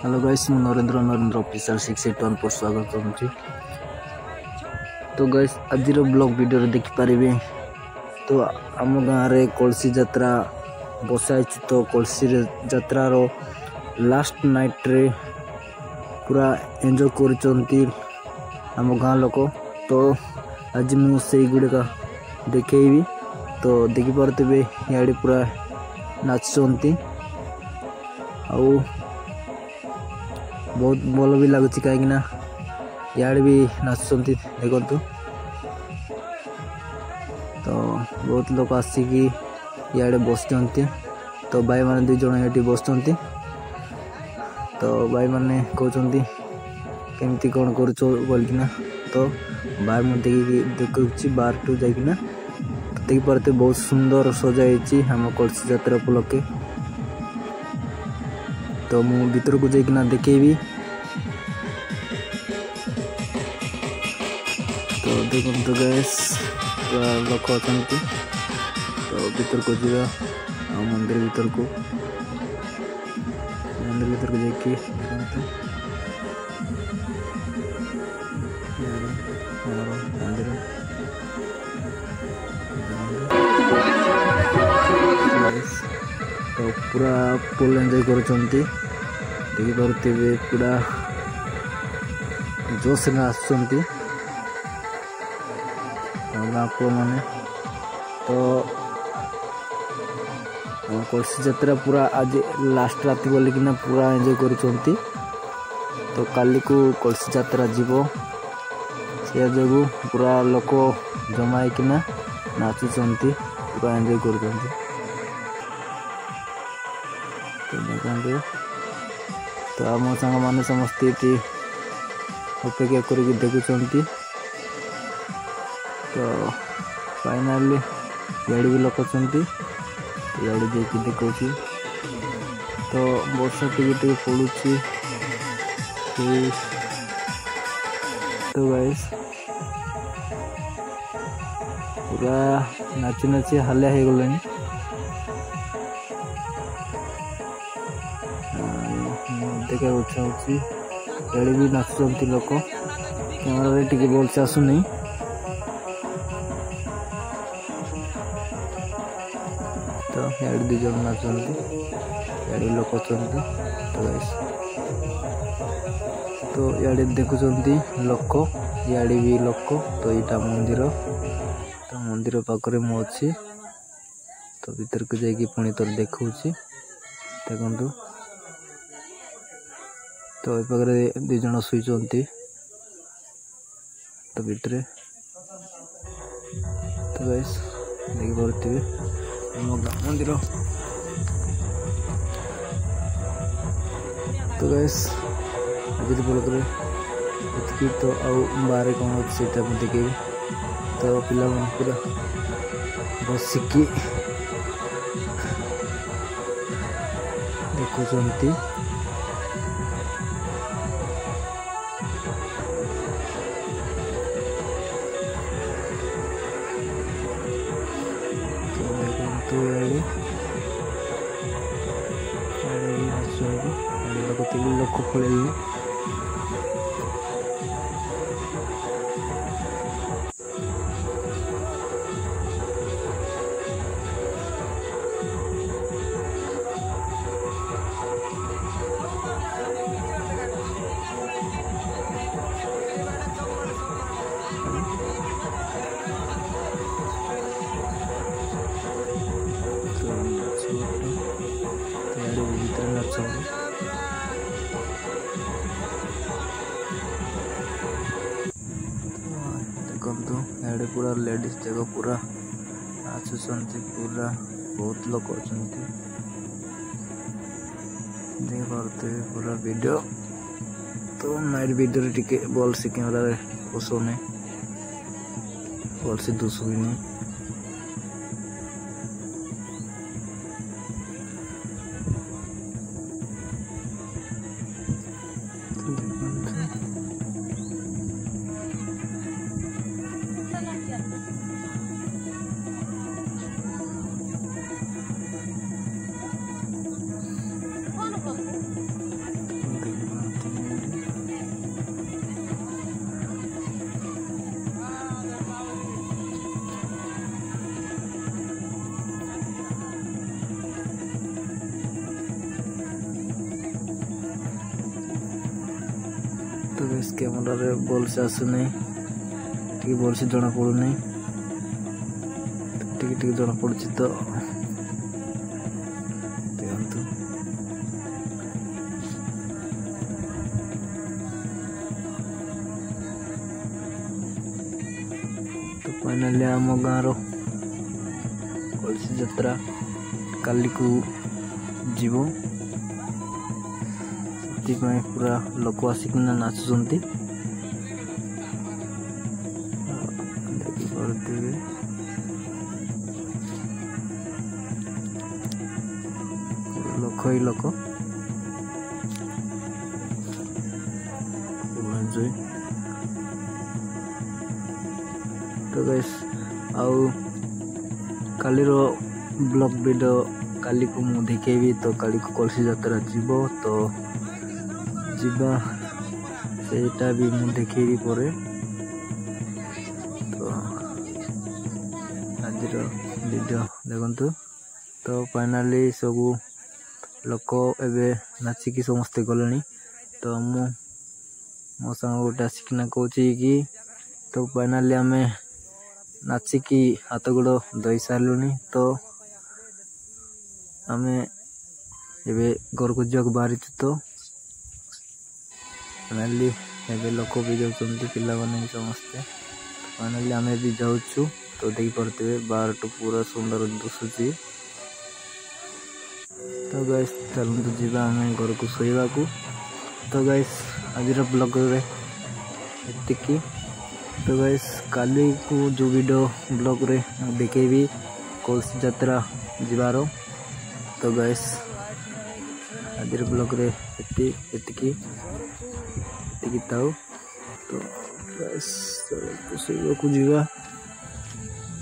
Hello guys मु Narendra official 681 पर स्वागत करूँ। तो गाइस आज ब्लॉग वीडियो देखि पारे तो आम गाँव रे कलसी यात्रा बसाई। तो कलसी यात्रा रो लास्ट नाइट रे पूरा एंजॉय कर आम गाँव लोक। तो आज मुझे गुड़िका देखेबी तो देखी पारे इे पूरा नाचुंती आउ बहुत भल भी लगुच कहीं यार भी नाचुंती देखु। तो बहुत लोग आसिकी इे बस तो भाई मैंने दुई जन ये बस तो भाई मैंने कहते केमती कौन करना। तो बाहर मुझे देखुची बाहर टू जाइना देख पारे बहुत सुंदर सजाई आम कलसी यात्रा उपलक्षे। तो मु भीतर को जाइना देखेबी। तो देखो तो गैस पूरा लोक अच्छा। तो भीतर को जा मंदिर भीतर को जाकि मंदिर तो पूरा फुल एंजॉय कर देखी पारे पूरा जोश में आसुँच गाँ पुआ मैंने। तो कलसी यात्रा पूरा आज लास्ट राति बोलिकिना पूरा एंजॉय कर। तो काली को कलसी यात्रा जीव से जो पूरा लोक जमाईकिना नाचुंट पूरा एंजॉय कर। तो आम सांग मैंने समस्ते ये अपेक्षा करके देखुंट। तो फाइनाली इे भी लोक अच्छा इे देखी देखा। तो वर्षा टे पड़ू। तो गाइस पूरा नाची नाची हालिया हो गला। देखा इच्छा हो भी नाचुंट लोक कैमेरा टे भल से आसुनी। तो इे दुई जन नाचुंट इे लोक अच्छा। तो इे देखुंट लोक इे भी लोक। तो यहाँ मंदिर तो मंदिर पाखरे मु अच्छी। तो भीतर को जाकि पुणी थोड़े देखा देखु। तो ये पाखे दुई जन शुईचंती तो भितर। तो गाइस देखी पारे मंदिर। तो गाइस आज ब्लॉग ये तो आउ बाहर कौन अच्छे देखे। तो पिला पूरा बसिकी देखुंट। लोक पड़े देखु इे पूरा लेडीज जगह पूरा नाचुंट पूरा बहुत लोग अच्छा देख पारे पूरा वीडियो। तो नाइट वीडियो टिके भल से कैमेरा पसने भल से दुसुनी। गाइस कैमरा रे बोल से आसुनी टी बोल से जना पड़ुनी टी जना पड़ुची तो देखंतु तो फाइनली आम गाँव कलसी यात्रा काली को जीव से पूरा लोक आसिकना नाचुंती लोक ही लोक तो गाइस आउ काली रो ब्लॉग वीडियो काली को मु देखेबी तो काली को कलसी यात्रा जीव तो जीवा सेटा भी मु देखेबी परे तो आज वीडियो देखंतु तो फाइनली सब लोक एबे नाचिकी समस्ते गले तो मु मो संग गोटे आसिकना कहूँ कि तो फाइनली आम नाचिकी हाथ गोड़ दई सारूनी तो आम एबे घर को जाक बाहरी तो फाइनली एबे लोक भी जाऊँच पिला माने समस्ते फाइनली आम भी जाऊँ तो देख पारे बाहर तो पूरा सुंदर दिशुची तो गाइस चलते जीवा आम घर को शोवा को तो गाइस आज ब्लॉग रे एतिकी तो गाइस काली को जो वीडियो ब्लॉग रे देखेबी कलसी यात्रा जीवार तो गाइस आज ब्लॉग रे एतिकी ताऊ तो गाइस शोवा को जीवा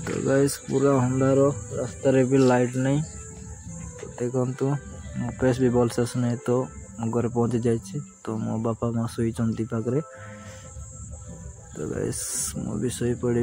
तो गाइस पूरा अंधार रास्ता रे भी लाइट नहीं तो देखंतु मो फेस भी भल से आसुना तो घर पहुंची जाइए तो मो बापा माँ शोई पाखे तो गाइस मु भी शोई पड़ी।